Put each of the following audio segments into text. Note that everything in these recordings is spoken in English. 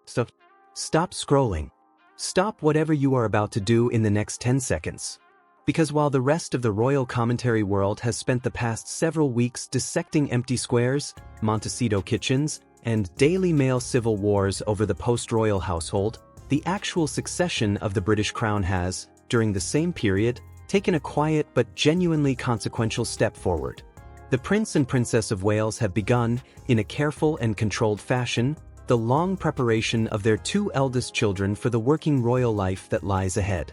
So, stop scrolling. Stop whatever you are about to do in the next 10 seconds. Because while the rest of the royal commentary world has spent the past several weeks dissecting empty squares, Montecito kitchens, and Daily Mail civil wars over the post-royal household, the actual succession of the British crown has, during the same period, taken a quiet but genuinely consequential step forward. The Prince and Princess of Wales have begun, in a careful and controlled fashion, the long preparation of their two eldest children for the working royal life that lies ahead.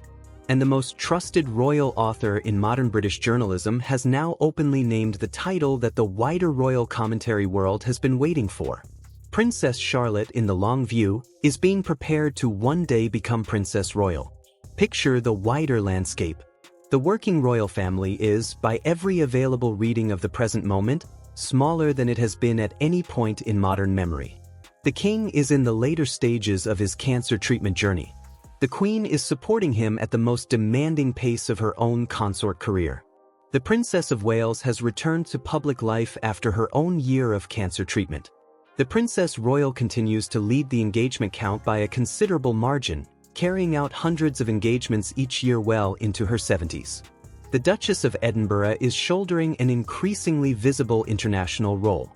And the most trusted royal author in modern British journalism has now openly named the title that the wider royal commentary world has been waiting for. Princess Charlotte in the long view is being prepared to one day become Princess Royal. Picture the wider landscape. The working royal family is, by every available reading of the present moment, smaller than it has been at any point in modern memory. The king is in the later stages of his cancer treatment journey. The Queen is supporting him at the most demanding pace of her own consort career. The Princess of Wales has returned to public life after her own year of cancer treatment. The Princess Royal continues to lead the engagement count by a considerable margin, carrying out hundreds of engagements each year well into her 70s. The Duchess of Edinburgh is shouldering an increasingly visible international role.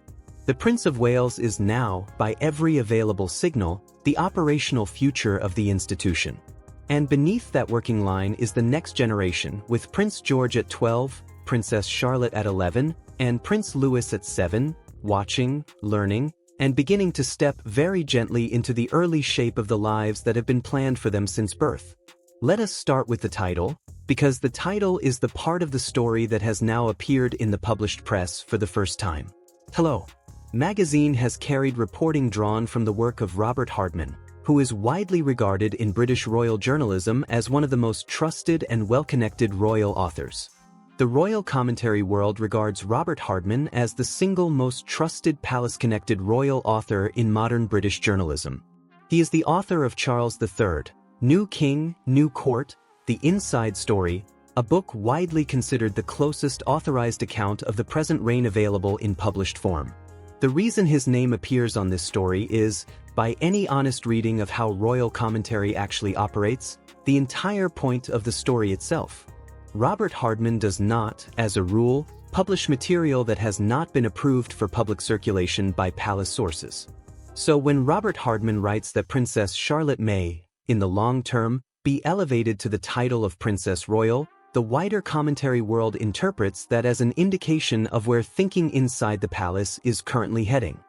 The Prince of Wales is now, by every available signal, the operational future of the institution. And beneath that working line is the next generation, with Prince George at 12, Princess Charlotte at 11, and Prince Louis at 7, watching, learning, and beginning to step very gently into the early shape of the lives that have been planned for them since birth. Let us start with the title, because the title is the part of the story that has now appeared in the published press for the first time. Hello. Magazine has carried reporting drawn from the work of Robert Hardman, who is widely regarded in British royal journalism as one of the most trusted and well-connected royal authors. The royal commentary world regards Robert Hardman as the single most trusted palace-connected royal author in modern British journalism. He is the author of Charles III, New King, New Court, The Inside Story, a book widely considered the closest authorized account of the present reign available in published form. The reason his name appears on this story is, by any honest reading of how royal commentary actually operates, the entire point of the story itself. Robert Hardman does not, as a rule, publish material that has not been approved for public circulation by palace sources. So when Robert Hardman writes that Princess Charlotte may, in the long term, be elevated to the title of Princess Royal, the wider commentary world interprets that as an indication of where thinking inside the palace is currently heading.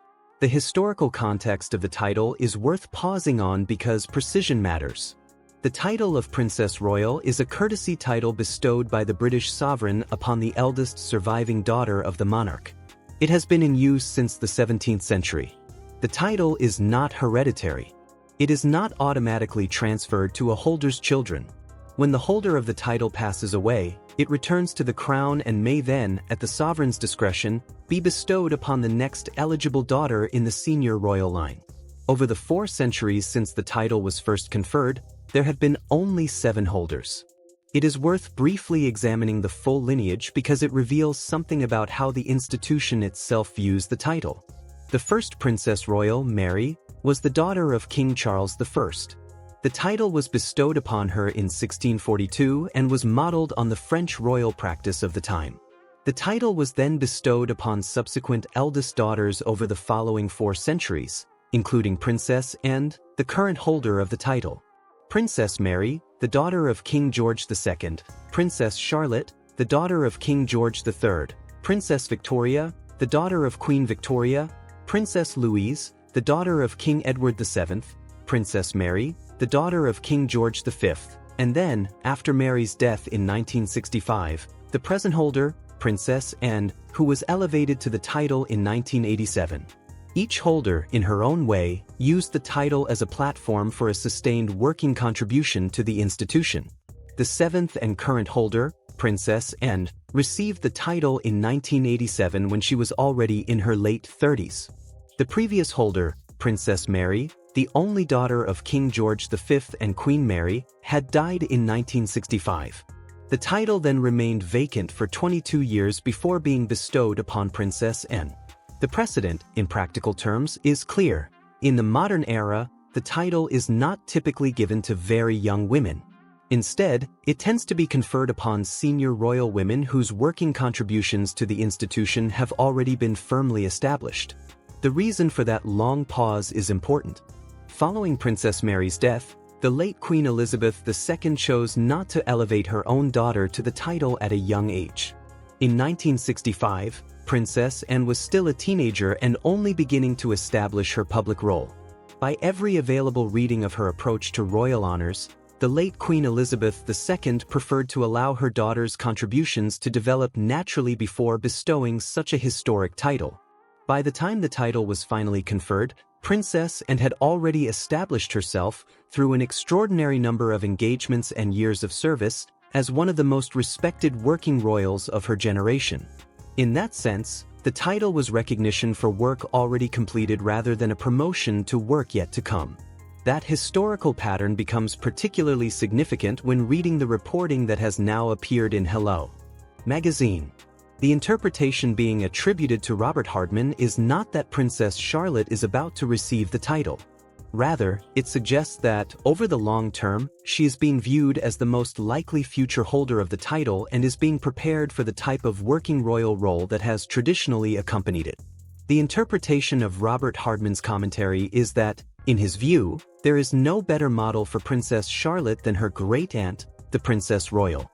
The historical context of the title is worth pausing on because precision matters. The title of Princess Royal is a courtesy title bestowed by the British sovereign upon the eldest surviving daughter of the monarch. It has been in use since the 17th century. The title is not hereditary. It is not automatically transferred to a holder's children. When the holder of the title passes away, it returns to the crown and may then, at the sovereign's discretion, be bestowed upon the next eligible daughter in the senior royal line. Over the 4 centuries since the title was first conferred, there have been only 7 holders. It is worth briefly examining the full lineage because it reveals something about how the institution itself views the title. The first Princess Royal, Mary, was the daughter of King Charles I. The title was bestowed upon her in 1642 and was modeled on the French royal practice of the time. The title was then bestowed upon subsequent eldest daughters over the following 4 centuries, including Princess and the current holder of the title. Princess Mary, the daughter of King George II, Princess Charlotte, the daughter of King George III, Princess Victoria, the daughter of Queen Victoria, Princess Louise, the daughter of King Edward VII, Princess Mary, the daughter of King George V, and then, after Mary's death in 1965, the present holder, Princess Anne, who was elevated to the title in 1987. Each holder, in her own way, used the title as a platform for a sustained working contribution to the institution. The 7th and current holder, Princess Anne, received the title in 1987 when she was already in her late 30s. The previous holder, Princess Mary, the only daughter of King George V and Queen Mary, had died in 1965. The title then remained vacant for 22 years before being bestowed upon Princess Anne. The precedent, in practical terms, is clear. In the modern era, the title is not typically given to very young women. Instead, it tends to be conferred upon senior royal women whose working contributions to the institution have already been firmly established. The reason for that long pause is important. Following Princess Mary's death, the late Queen Elizabeth II chose not to elevate her own daughter to the title at a young age. In 1965, Princess Anne was still a teenager and only beginning to establish her public role. By every available reading of her approach to royal honors, the late Queen Elizabeth II preferred to allow her daughter's contributions to develop naturally before bestowing such a historic title. By the time the title was finally conferred, Princess Anne had already established herself, through an extraordinary number of engagements and years of service, as one of the most respected working royals of her generation. In that sense, the title was recognition for work already completed rather than a promotion to work yet to come. That historical pattern becomes particularly significant when reading the reporting that has now appeared in Hello! Magazine. The interpretation being attributed to Robert Hardman is not that Princess Charlotte is about to receive the title. Rather, it suggests that, over the long term, she is being viewed as the most likely future holder of the title and is being prepared for the type of working royal role that has traditionally accompanied it. The interpretation of Robert Hardman's commentary is that, in his view, there is no better model for Princess Charlotte than her great-aunt, the Princess Royal.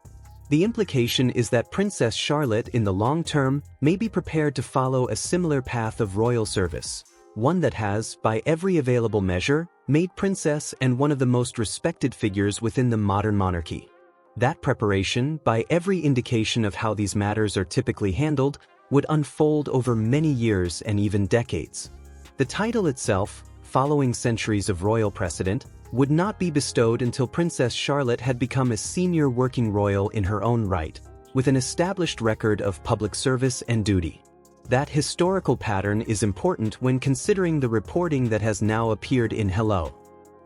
The implication is that Princess Charlotte in the long term may be prepared to follow a similar path of royal service, one that has, by every available measure, made Princess Anne one of the most respected figures within the modern monarchy. That preparation, by every indication of how these matters are typically handled, would unfold over many years and even decades. The title itself, following centuries of royal precedent, would not be bestowed until Princess Charlotte had become a senior working royal in her own right, with an established record of public service and duty. That historical pattern is important when considering the reporting that has now appeared in Hello!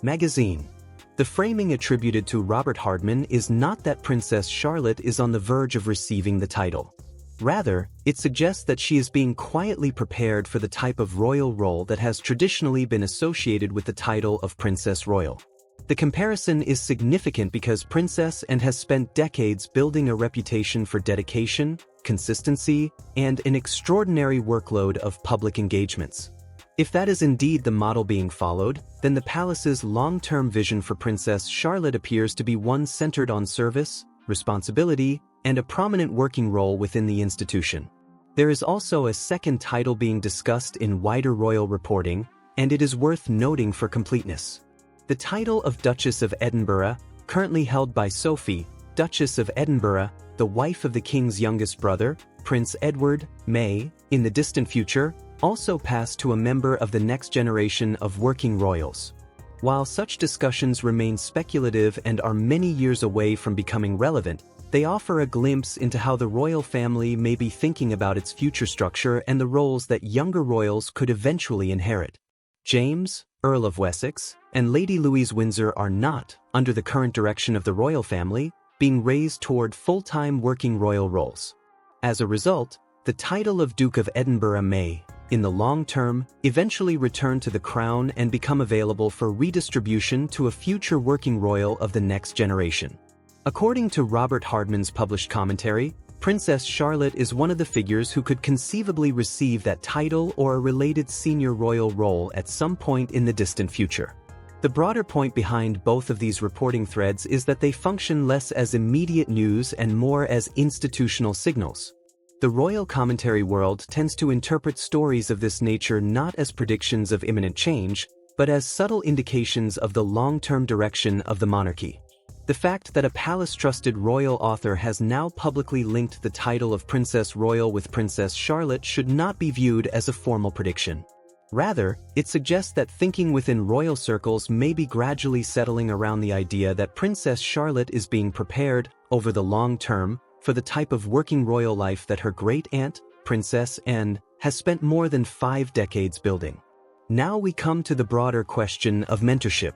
Magazine. The framing attributed to Robert Hardman is not that Princess Charlotte is on the verge of receiving the title. Rather, it suggests that she is being quietly prepared for the type of royal role that has traditionally been associated with the title of Princess Royal. The comparison is significant because Princess Anne has spent decades building a reputation for dedication, consistency, and an extraordinary workload of public engagements. If that is indeed the model being followed, then the palace's long-term vision for Princess Charlotte appears to be one centered on service, responsibility, and a prominent working role within the institution. There is also a second title being discussed in wider royal reporting, and it is worth noting for completeness. The title of Duchess of Edinburgh, currently held by Sophie, Duchess of Edinburgh, the wife of the king's youngest brother, Prince Edward, may, in the distant future, also pass to a member of the next generation of working royals. While such discussions remain speculative and are many years away from becoming relevant, they offer a glimpse into how the royal family may be thinking about its future structure and the roles that younger royals could eventually inherit. James, Earl of Wessex, and Lady Louise Windsor are not, under the current direction of the royal family, being raised toward full-time working royal roles. As a result, the title of Duke of Edinburgh may, in the long term, eventually return to the crown and become available for redistribution to a future working royal of the next generation. According to Robert Hardman's published commentary, Princess Charlotte is one of the figures who could conceivably receive that title or a related senior royal role at some point in the distant future. The broader point behind both of these reporting threads is that they function less as immediate news and more as institutional signals. The royal commentary world tends to interpret stories of this nature not as predictions of imminent change, but as subtle indications of the long-term direction of the monarchy. The fact that a palace-trusted royal author has now publicly linked the title of Princess Royal with Princess Charlotte should not be viewed as a formal prediction. Rather, it suggests that thinking within royal circles may be gradually settling around the idea that Princess Charlotte is being prepared, over the long term, for the type of working royal life that her great-aunt, Princess Anne, has spent more than 5 decades building. Now we come to the broader question of mentorship.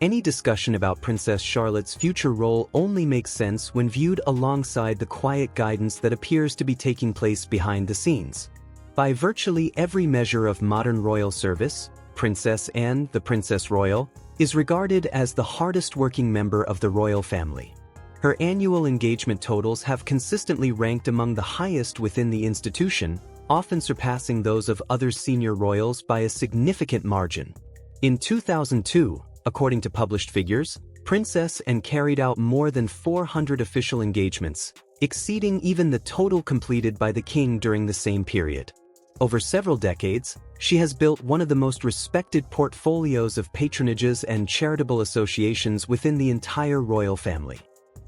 Any discussion about Princess Charlotte's future role only makes sense when viewed alongside the quiet guidance that appears to be taking place behind the scenes. By virtually every measure of modern royal service, Princess Anne, the Princess Royal, is regarded as the hardest-working member of the royal family. Her annual engagement totals have consistently ranked among the highest within the institution, often surpassing those of other senior royals by a significant margin. In 2002, according to published figures, Princess Anne carried out more than 400 official engagements, exceeding even the total completed by the king during the same period. Over several decades, she has built one of the most respected portfolios of patronages and charitable associations within the entire royal family.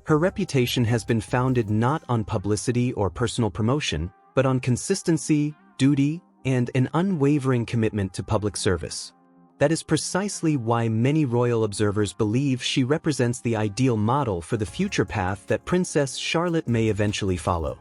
Her reputation has been founded not on publicity or personal promotion, but on consistency, duty, and an unwavering commitment to public service. That is precisely why many royal observers believe she represents the ideal model for the future path that Princess Charlotte may eventually follow.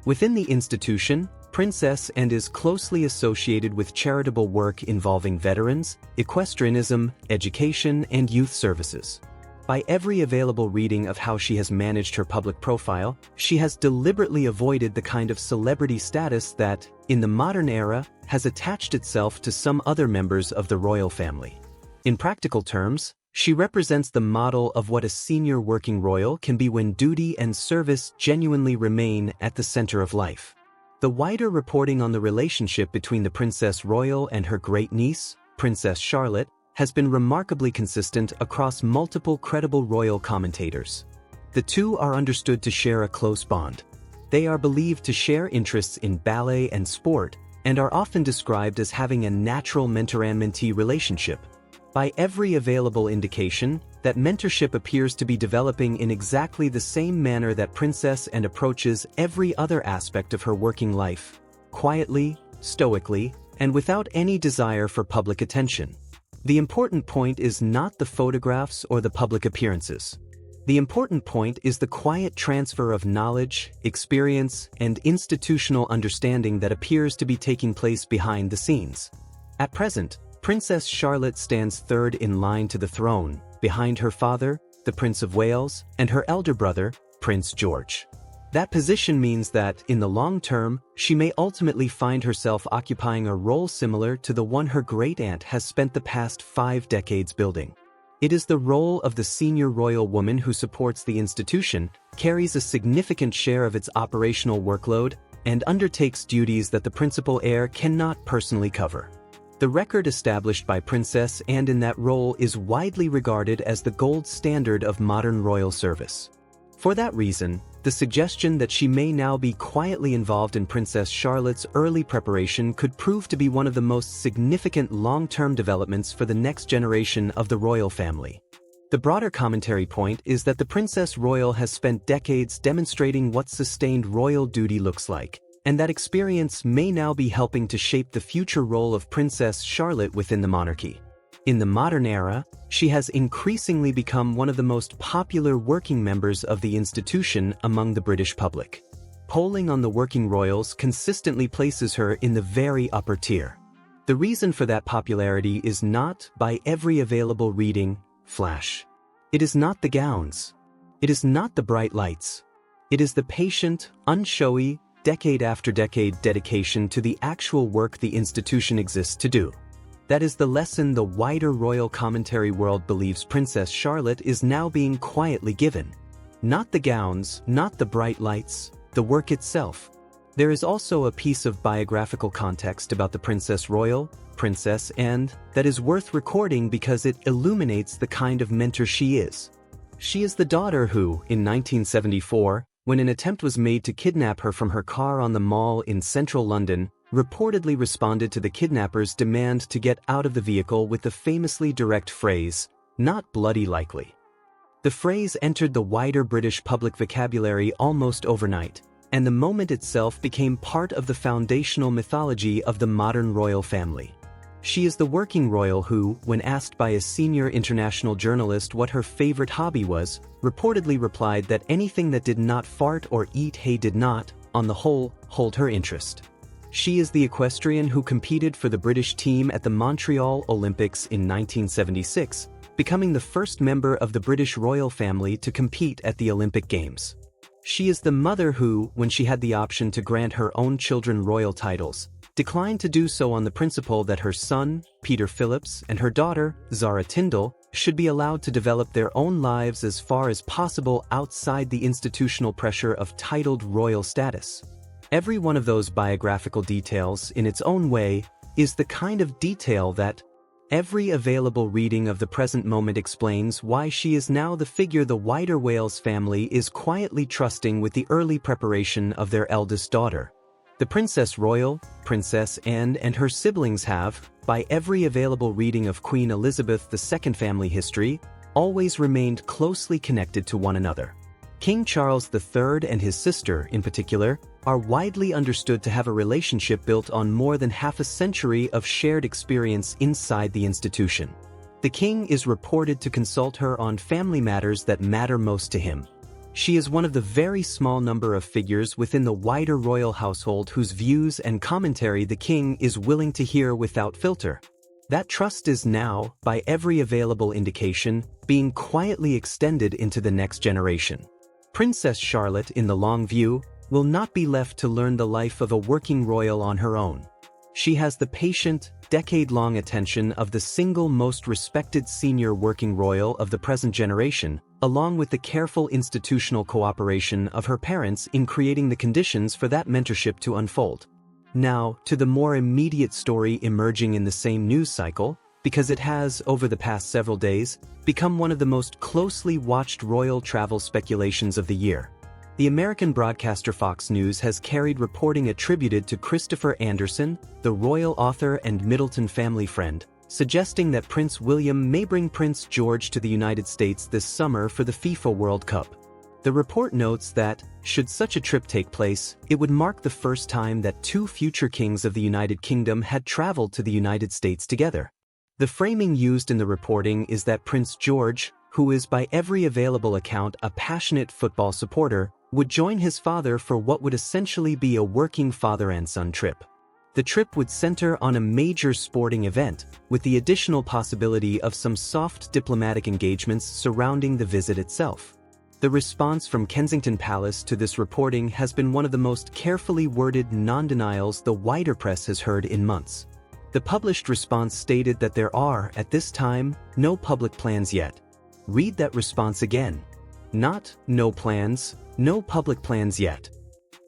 Within the institution, Princess Anne is closely associated with charitable work involving veterans, equestrianism, education, and youth services. By every available reading of how she has managed her public profile, she has deliberately avoided the kind of celebrity status that, in the modern era, has attached itself to some other members of the royal family. In practical terms, she represents the model of what a senior working royal can be when duty and service genuinely remain at the center of life. The wider reporting on the relationship between the Princess Royal and her great-niece, Princess Charlotte, has been remarkably consistent across multiple credible royal commentators. The two are understood to share a close bond. They are believed to share interests in ballet and sport, and are often described as having a natural mentor-and-mentee relationship. By every available indication, that mentorship appears to be developing in exactly the same manner that Princess Anne approaches every other aspect of her working life, quietly, stoically, and without any desire for public attention. The important point is not the photographs or the public appearances. The important point is the quiet transfer of knowledge, experience, and institutional understanding that appears to be taking place behind the scenes. At present, Princess Charlotte stands third in line to the throne, behind her father, the Prince of Wales, and her elder brother, Prince George. That position means that, in the long term, she may ultimately find herself occupying a role similar to the one her great-aunt has spent the past 5 decades building. It is the role of the senior royal woman who supports the institution, carries a significant share of its operational workload, and undertakes duties that the principal heir cannot personally cover. The record established by Princess Anne in that role is widely regarded as the gold standard of modern royal service. For that reason, the suggestion that she may now be quietly involved in Princess Charlotte's early preparation could prove to be one of the most significant long-term developments for the next generation of the royal family. The broader commentary point is that the Princess Royal has spent decades demonstrating what sustained royal duty looks like, and that experience may now be helping to shape the future role of Princess Charlotte within the monarchy. In the modern era, she has increasingly become one of the most popular working members of the institution among the British public. Polling on the working royals consistently places her in the very upper tier. The reason for that popularity is not, by every available reading, flash. It is not the gowns. It is not the bright lights. It is the patient, unshowy, decade after decade dedication to the actual work the institution exists to do. That is the lesson the wider royal commentary world believes Princess Charlotte is now being quietly given. Not the gowns, not the bright lights, the work itself. There is also a piece of biographical context about the Princess Royal, Princess Anne, that is worth recording because it illuminates the kind of mentor she is. She is the daughter who, in 1974, when an attempt was made to kidnap her from her car on the Mall in central London, reportedly responded to the kidnapper's demand to get out of the vehicle with the famously direct phrase, "Not bloody likely." The phrase entered the wider British public vocabulary almost overnight, and the moment itself became part of the foundational mythology of the modern royal family. She is the working royal who, when asked by a senior international journalist what her favorite hobby was, reportedly replied that anything that did not fart or eat hay did not, on the whole, hold her interest. She is the equestrian who competed for the British team at the Montreal Olympics in 1976, becoming the first member of the British royal family to compete at the Olympic Games. She is the mother who, when she had the option to grant her own children royal titles, declined to do so on the principle that her son, Peter Phillips, and her daughter, Zara Tindall, should be allowed to develop their own lives as far as possible outside the institutional pressure of titled royal status. Every one of those biographical details, in its own way, is the kind of detail that every available reading of the present moment explains why she is now the figure the wider Wales family is quietly trusting with the early preparation of their eldest daughter. The Princess Royal, Princess Anne, and her siblings have, by every available reading of Queen Elizabeth II family history, always remained closely connected to one another. King Charles III and his sister, in particular, are widely understood to have a relationship built on more than half a century of shared experience inside the institution. The king is reported to consult her on family matters that matter most to him. She is one of the very small number of figures within the wider royal household whose views and commentary the king is willing to hear without filter. That trust is now, by every available indication, being quietly extended into the next generation. Princess Charlotte, in the long view, will not be left to learn the life of a working royal on her own. She has the patient, decade-long attention of the single most respected senior working royal of the present generation, along with the careful institutional cooperation of her parents in creating the conditions for that mentorship to unfold. Now, to the more immediate story emerging in the same news cycle, because it has, over the past several days, become one of the most closely watched royal travel speculations of the year. The American broadcaster Fox News has carried reporting attributed to Christopher Anderson, the royal author and Middleton family friend, suggesting that Prince William may bring Prince George to the United States this summer for the FIFA World Cup. The report notes that, should such a trip take place, it would mark the first time that two future kings of the United Kingdom had traveled to the United States together. The framing used in the reporting is that Prince George, who is by every available account a passionate football supporter, would join his father for what would essentially be a working father and son trip. The trip would center on a major sporting event, with the additional possibility of some soft diplomatic engagements surrounding the visit itself. The response from Kensington Palace to this reporting has been one of the most carefully worded non-denials the wider press has heard in months. The published response stated that there are, at this time, no public plans yet. Read that response again. Not, no plans, no public plans yet.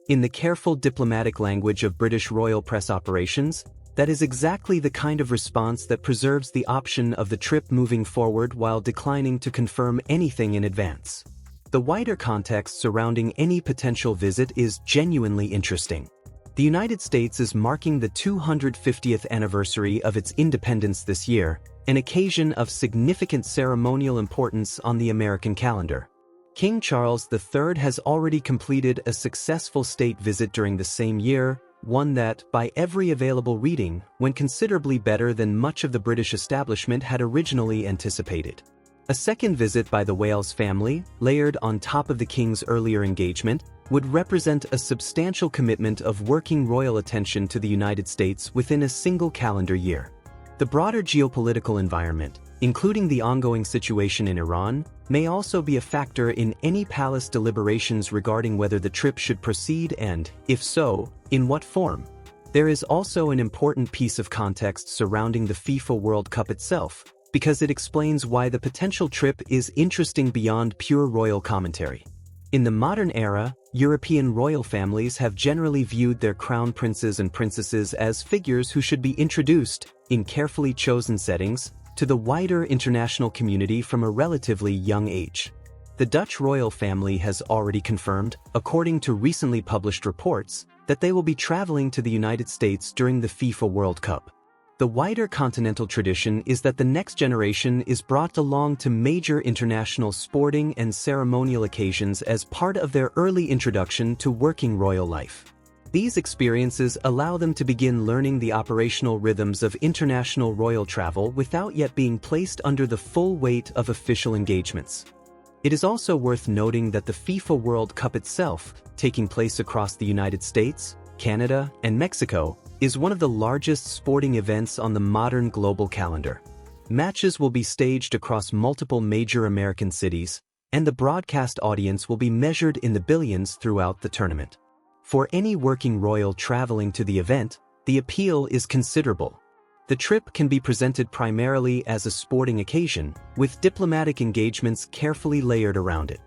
In the careful diplomatic language of British royal press operations, that is exactly the kind of response that preserves the option of the trip moving forward while declining to confirm anything in advance. The wider context surrounding any potential visit is genuinely interesting. The United States is marking the 250th anniversary of its independence this year, an occasion of significant ceremonial importance on the American calendar. King Charles III has already completed a successful state visit during the same year, one that, by every available reading, went considerably better than much of the British establishment had originally anticipated. A second visit by the Wales family, layered on top of the King's earlier engagement, would represent a substantial commitment of working royal attention to the United States within a single calendar year. The broader geopolitical environment, including the ongoing situation in Iran, may also be a factor in any palace deliberations regarding whether the trip should proceed and, if so, in what form. There is also an important piece of context surrounding the FIFA World Cup itself, because it explains why the potential trip is interesting beyond pure royal commentary. In the modern era, European royal families have generally viewed their crown princes and princesses as figures who should be introduced, in carefully chosen settings, to the wider international community from a relatively young age. The Dutch royal family has already confirmed, according to recently published reports, that they will be traveling to the United States during the FIFA World Cup. The wider continental tradition is that the next generation is brought along to major international sporting and ceremonial occasions as part of their early introduction to working royal life. These experiences allow them to begin learning the operational rhythms of international royal travel without yet being placed under the full weight of official engagements. It is also worth noting that the FIFA World Cup itself, taking place across the United States, Canada, and Mexico, is one of the largest sporting events on the modern global calendar. Matches will be staged across multiple major American cities, and the broadcast audience will be measured in the billions throughout the tournament. For any working royal traveling to the event, The appeal is considerable. The trip can be presented primarily as a sporting occasion, with diplomatic engagements carefully layered around it.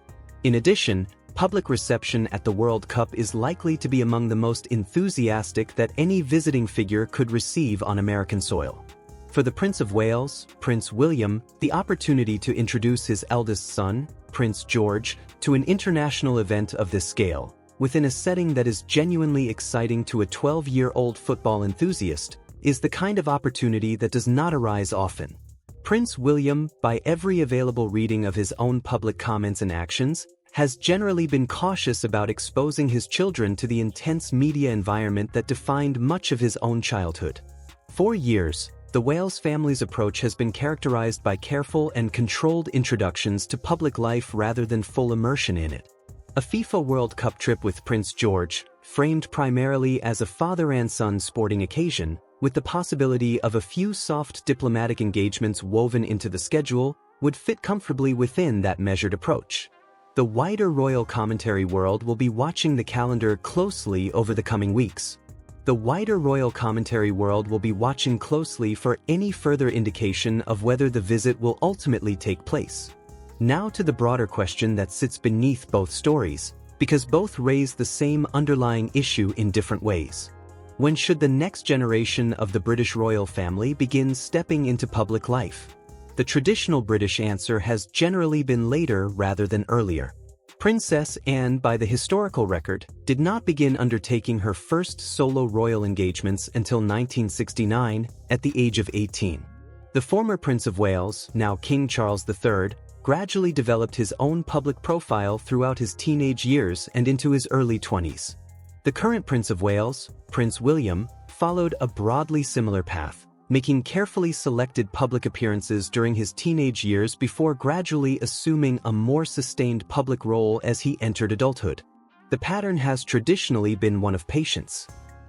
In addition, public reception at the World Cup is likely to be among the most enthusiastic that any visiting figure could receive on American soil. For the Prince of Wales, Prince William, the opportunity to introduce his eldest son, Prince George, to an international event of this scale, within a setting that is genuinely exciting to a 12-year-old football enthusiast, is the kind of opportunity that does not arise often. Prince William, by every available reading of his own public comments and actions, has generally been cautious about exposing his children to the intense media environment that defined much of his own childhood. For years, the Wales family's approach has been characterized by careful and controlled introductions to public life rather than full immersion in it. A FIFA World Cup trip with Prince George, framed primarily as a father and son sporting occasion, with the possibility of a few soft diplomatic engagements woven into the schedule, would fit comfortably within that measured approach. The wider royal commentary world will be watching the calendar closely over the coming weeks. The wider royal commentary world will be watching closely for any further indication of whether the visit will ultimately take place. Now to the broader question that sits beneath both stories, because both raise the same underlying issue in different ways. When should the next generation of the British royal family begin stepping into public life? The traditional British answer has generally been later rather than earlier. Princess Anne, by the historical record, did not begin undertaking her first solo royal engagements until 1969, at the age of 18. The former Prince of Wales, now King Charles III, gradually developed his own public profile throughout his teenage years and into his early 20s. The current Prince of Wales, Prince William, followed a broadly similar path, making carefully selected public appearances during his teenage years before gradually assuming a more sustained public role as he entered adulthood. The pattern has traditionally been one of patience.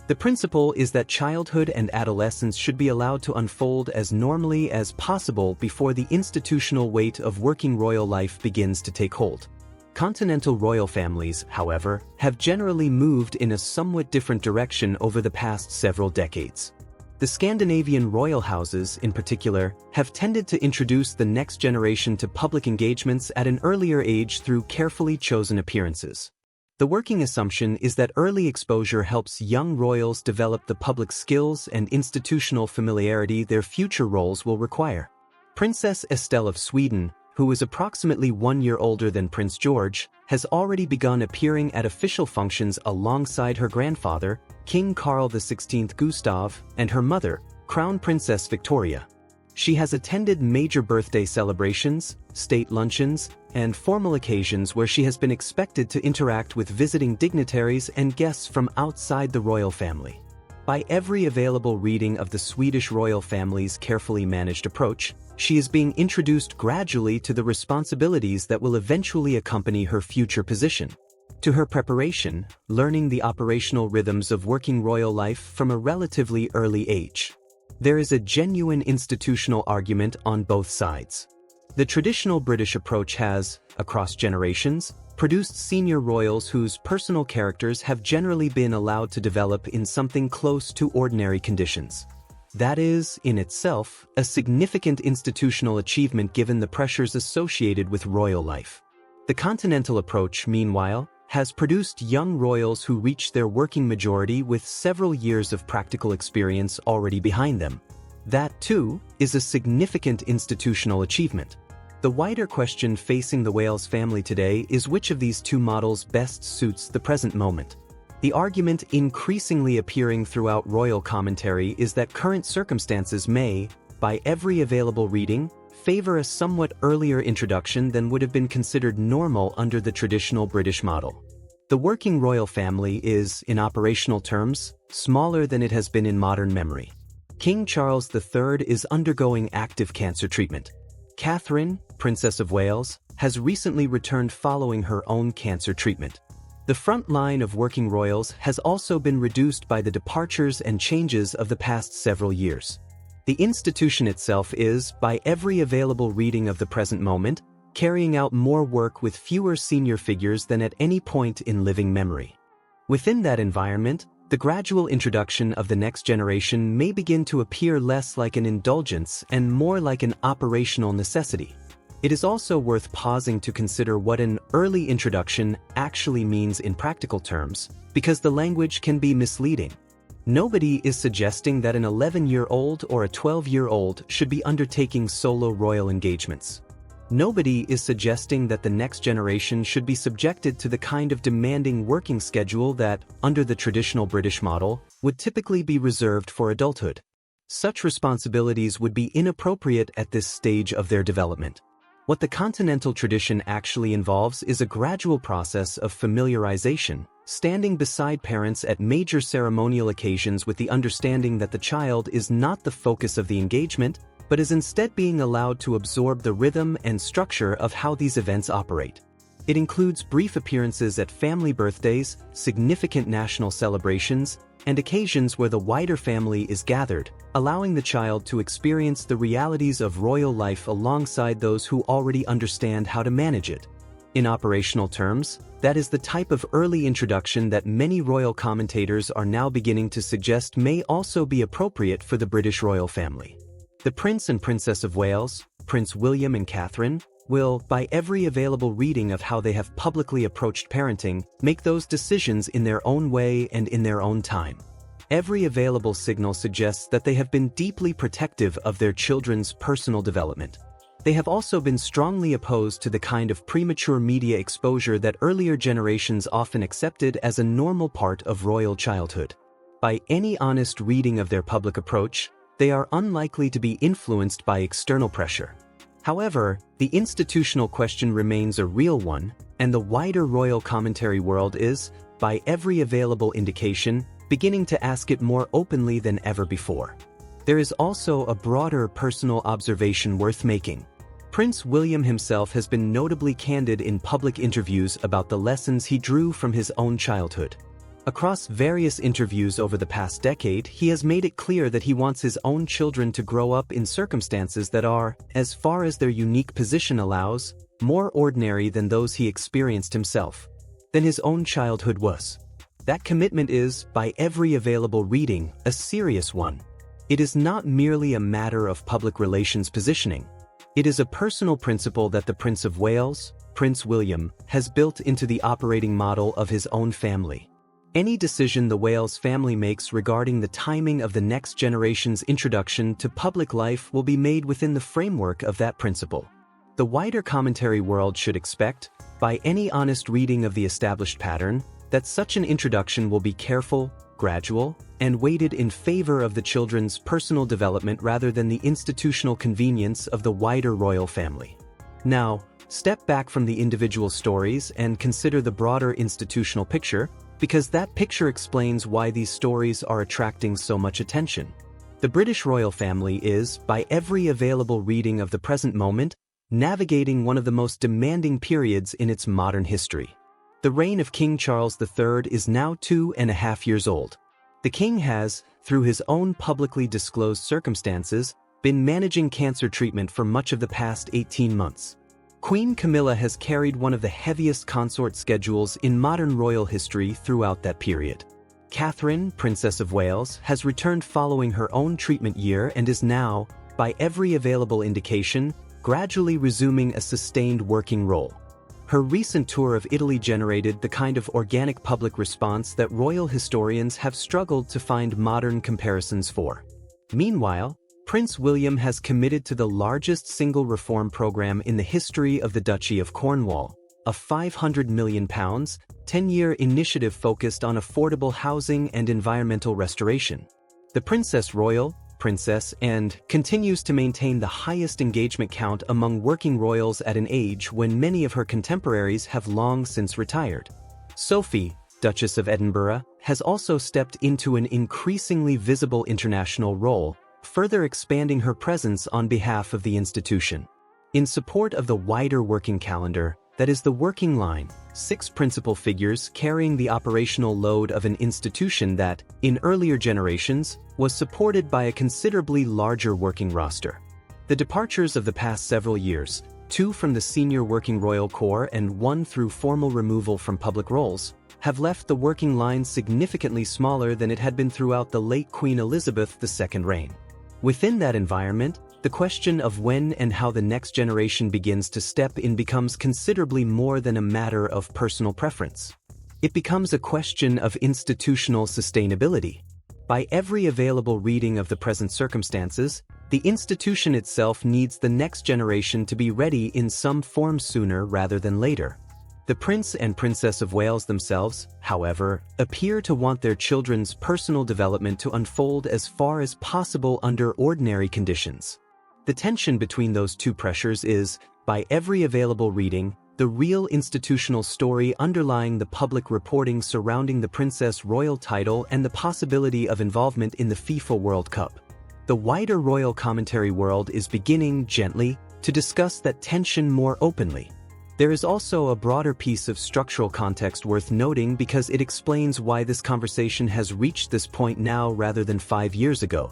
The principle is that childhood and adolescence should be allowed to unfold as normally as possible before the institutional weight of working royal life begins to take hold. Continental royal families, however, have generally moved in a somewhat different direction over the past several decades. The Scandinavian royal houses, in particular, have tended to introduce the next generation to public engagements at an earlier age through carefully chosen appearances. The working assumption is that early exposure helps young royals develop the public skills and institutional familiarity their future roles will require. Princess Estelle of Sweden, who is approximately 1 year older than Prince George, has already begun appearing at official functions alongside her grandfather, King Carl XVI Gustav, and her mother, Crown Princess Victoria. She has attended major birthday celebrations, state luncheons, and formal occasions where she has been expected to interact with visiting dignitaries and guests from outside the royal family. By every available reading of the Swedish royal family's carefully managed approach, she is being introduced gradually to the responsibilities that will eventually accompany her future position. To her preparation, learning the operational rhythms of working royal life from a relatively early age. There is a genuine institutional argument on both sides. The traditional British approach has, across generations, produced senior royals whose personal characters have generally been allowed to develop in something close to ordinary conditions. That is, in itself, a significant institutional achievement given the pressures associated with royal life. The continental approach, meanwhile, has produced young royals who reach their working majority with several years of practical experience already behind them. That, too, is a significant institutional achievement. The wider question facing the Wales family today is which of these two models best suits the present moment. The argument increasingly appearing throughout royal commentary is that current circumstances may, by every available reading, favor a somewhat earlier introduction than would have been considered normal under the traditional British model. The working royal family is, in operational terms, smaller than it has been in modern memory. King Charles III is undergoing active cancer treatment. Catherine, Princess of Wales, has recently returned following her own cancer treatment. The front line of working royals has also been reduced by the departures and changes of the past several years. The institution itself is, by every available reading of the present moment, carrying out more work with fewer senior figures than at any point in living memory. Within that environment, The gradual introduction of the next generation may begin to appear less like an indulgence and more like an operational necessity. It is also worth pausing to consider what an early introduction actually means in practical terms, because the language can be misleading. Nobody is suggesting that an 11-year-old or a 12-year-old should be undertaking solo royal engagements. Nobody is suggesting that the next generation should be subjected to the kind of demanding working schedule that, under the traditional British model, would typically be reserved for adulthood. Such responsibilities would be inappropriate at this stage of their development. What the continental tradition actually involves is a gradual process of familiarization, standing beside parents at major ceremonial occasions with the understanding that the child is not the focus of the engagement, but is instead being allowed to absorb the rhythm and structure of how these events operate. It includes brief appearances at family birthdays, significant national celebrations, and occasions where the wider family is gathered, allowing the child to experience the realities of royal life alongside those who already understand how to manage it. In operational terms, that is the type of early introduction that many royal commentators are now beginning to suggest may also be appropriate for the British royal family. The Prince and Princess of Wales, Prince William and Catherine, will, by every available reading of how they have publicly approached parenting, make those decisions in their own way and in their own time. Every available signal suggests that they have been deeply protective of their children's personal development. They have also been strongly opposed to the kind of premature media exposure that earlier generations often accepted as a normal part of royal childhood. By any honest reading of their public approach, they are unlikely to be influenced by external pressure. However, the institutional question remains a real one, and the wider royal commentary world is, by every available indication, beginning to ask it more openly than ever before. There is also a broader personal observation worth making. Prince William himself has been notably candid in public interviews about the lessons he drew from his own childhood. Across various interviews over the past decade, he has made it clear that he wants his own children to grow up in circumstances that are, as far as their unique position allows, more ordinary than those he experienced himself, than his own childhood was. That commitment is, by every available reading, a serious one. It is not merely a matter of public relations positioning. It is a personal principle that the Prince of Wales, Prince William, has built into the operating model of his own family. Any decision the Wales family makes regarding the timing of the next generation's introduction to public life will be made within the framework of that principle. The wider commentary world should expect, by any honest reading of the established pattern, that such an introduction will be careful, gradual, and weighted in favor of the children's personal development rather than the institutional convenience of the wider royal family. Now, step back from the individual stories and consider the broader institutional picture, because that picture explains why these stories are attracting so much attention. The British royal family is, by every available reading of the present moment, navigating one of the most demanding periods in its modern history. The reign of King Charles III is now 2.5 years old. The king has, through his own publicly disclosed circumstances, been managing cancer treatment for much of the past 18 months. Queen Camilla has carried one of the heaviest consort schedules in modern royal history throughout that period. Catherine, Princess of Wales, has returned following her own treatment year and is now, by every available indication, gradually resuming a sustained working role. Her recent tour of Italy generated the kind of organic public response that royal historians have struggled to find modern comparisons for. Meanwhile, Prince William has committed to the largest single reform program in the history of the Duchy of Cornwall, a £500 million, 10-year initiative focused on affordable housing and environmental restoration. The Princess Royal, Princess, and continues to maintain the highest engagement count among working royals at an age when many of her contemporaries have long since retired. Sophie, Duchess of Edinburgh, has also stepped into an increasingly visible international role, further expanding her presence on behalf of the institution. In support of the wider working calendar, that is the working line, 6 principal figures carrying the operational load of an institution that, in earlier generations, was supported by a considerably larger working roster. The departures of the past several years, 2 from the senior working royal corps and 1 through formal removal from public roles, have left the working line significantly smaller than it had been throughout the late Queen Elizabeth II reign. Within that environment, the question of when and how the next generation begins to step in becomes considerably more than a matter of personal preference. It becomes a question of institutional sustainability. By every available reading of the present circumstances, the institution itself needs the next generation to be ready in some form sooner rather than later. The Prince and Princess of Wales themselves, however, appear to want their children's personal development to unfold as far as possible under ordinary conditions. The tension between those two pressures is, by every available reading, the real institutional story underlying the public reporting surrounding the Princess Royal title and the possibility of involvement in the FIFA World Cup. The wider royal commentary world is beginning, gently, to discuss that tension more openly. There is also a broader piece of structural context worth noting because it explains why this conversation has reached this point now rather than 5 years ago.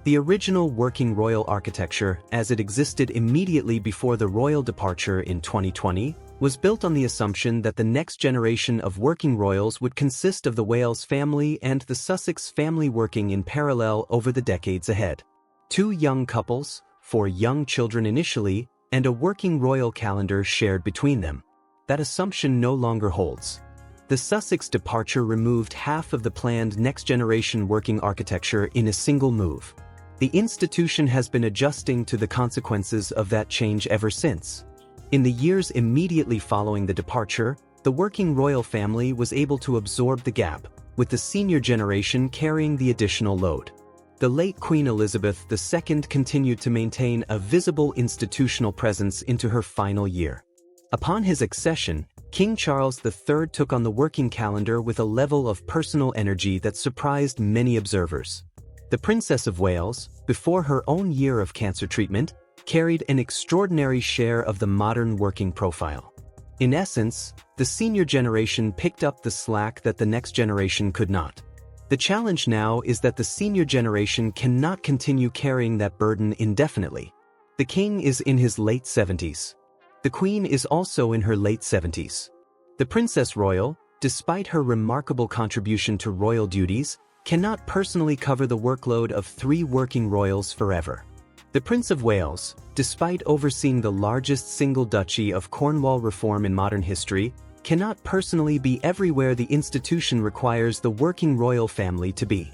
The original working royal architecture, as it existed immediately before the royal departure in 2020, was built on the assumption that the next generation of working royals would consist of the Wales family and the Sussex family working in parallel over the decades ahead. 2 young couples, 4 young children initially, and a working royal calendar shared between them. That assumption no longer holds. The Sussex departure removed half of the planned next-generation working architecture in a single move. The institution has been adjusting to the consequences of that change ever since. In the years immediately following the departure, the working royal family was able to absorb the gap, with the senior generation carrying the additional load. The late Queen Elizabeth II continued to maintain a visible institutional presence into her final year. Upon his accession, King Charles III took on the working calendar with a level of personal energy that surprised many observers. The Princess of Wales, before her own year of cancer treatment, carried an extraordinary share of the modern working profile. In essence, the senior generation picked up the slack that the next generation could not. The challenge now is that the senior generation cannot continue carrying that burden indefinitely. The king is in his late 70s. The queen is also in her late 70s. The Princess Royal, despite her remarkable contribution to royal duties, cannot personally cover the workload of 3 working royals forever. The Prince of Wales, despite overseeing the largest single duchy of Cornwall reform in modern history, cannot personally be everywhere the institution requires the working royal family to be.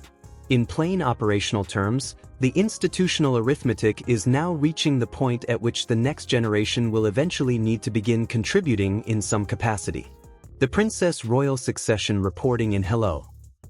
In plain operational terms, the institutional arithmetic is now reaching the point at which the next generation will eventually need to begin contributing in some capacity. The Princess Royal Succession reporting in Hello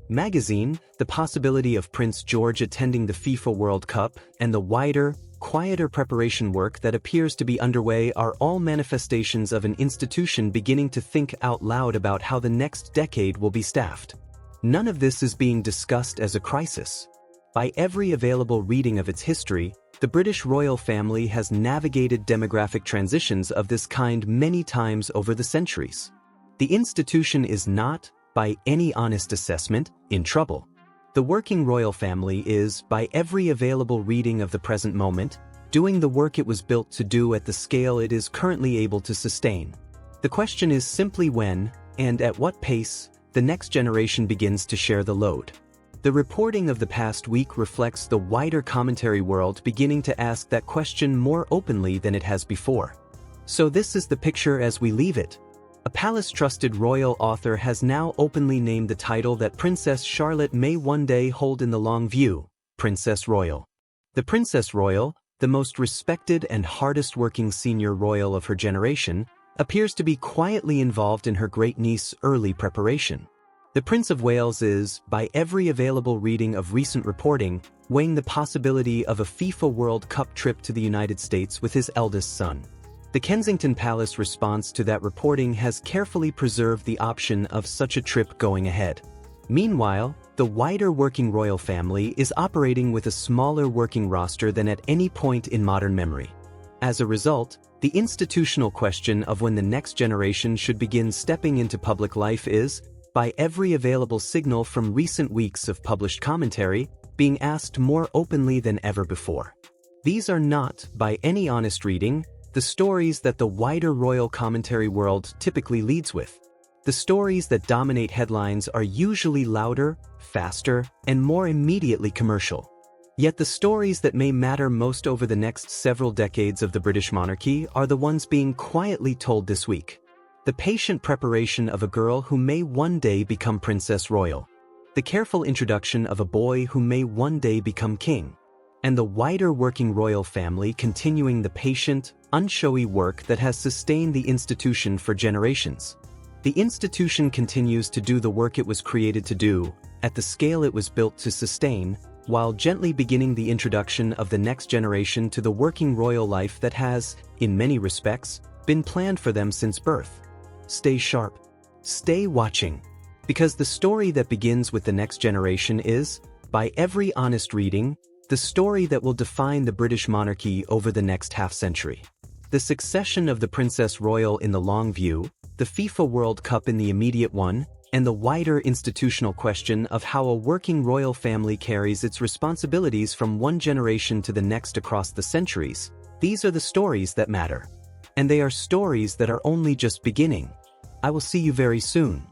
magazine, the possibility of Prince George attending the FIFA World Cup, and the wider, quieter preparation work that appears to be underway are all manifestations of an institution beginning to think out loud about how the next decade will be staffed. None of this is being discussed as a crisis. By every available reading of its history, the British royal family has navigated demographic transitions of this kind many times over the centuries. The institution is not, by any honest assessment, in trouble. The working royal family is, by every available reading of the present moment, doing the work it was built to do at the scale it is currently able to sustain. The question is simply when, and at what pace, the next generation begins to share the load. The reporting of the past week reflects the wider commentary world beginning to ask that question more openly than it has before. So this is the picture as we leave it. A palace-trusted royal author has now openly named the title that Princess Charlotte may one day hold in the long view, Princess Royal. The Princess Royal, the most respected and hardest-working senior royal of her generation, appears to be quietly involved in her great-niece's early preparation. The Prince of Wales is, by every available reading of recent reporting, weighing the possibility of a FIFA World Cup trip to the United States with his eldest son. The Kensington Palace response to that reporting has carefully preserved the option of such a trip going ahead. Meanwhile, the wider working royal family is operating with a smaller working roster than at any point in modern memory. As a result, the institutional question of when the next generation should begin stepping into public life is, by every available signal from recent weeks of published commentary, being asked more openly than ever before. These are not, by any honest reading, the stories that the wider royal commentary world typically leads with. The stories that dominate headlines are usually louder, faster, and more immediately commercial. Yet the stories that may matter most over the next several decades of the British monarchy are the ones being quietly told this week. The patient preparation of a girl who may one day become Princess Royal. The careful introduction of a boy who may one day become king. And the wider working royal family continuing the patient, unshowy work that has sustained the institution for generations. The institution continues to do the work it was created to do, at the scale it was built to sustain, while gently beginning the introduction of the next generation to the working royal life that has, in many respects, been planned for them since birth. Stay sharp. Stay watching. Because the story that begins with the next generation is, by every honest reading, the story that will define the British monarchy over the next half-century. The succession of the Princess Royal in the long view, the FIFA World Cup in the immediate one, and the wider institutional question of how a working royal family carries its responsibilities from one generation to the next across the centuries, these are the stories that matter. And they are stories that are only just beginning. I will see you very soon.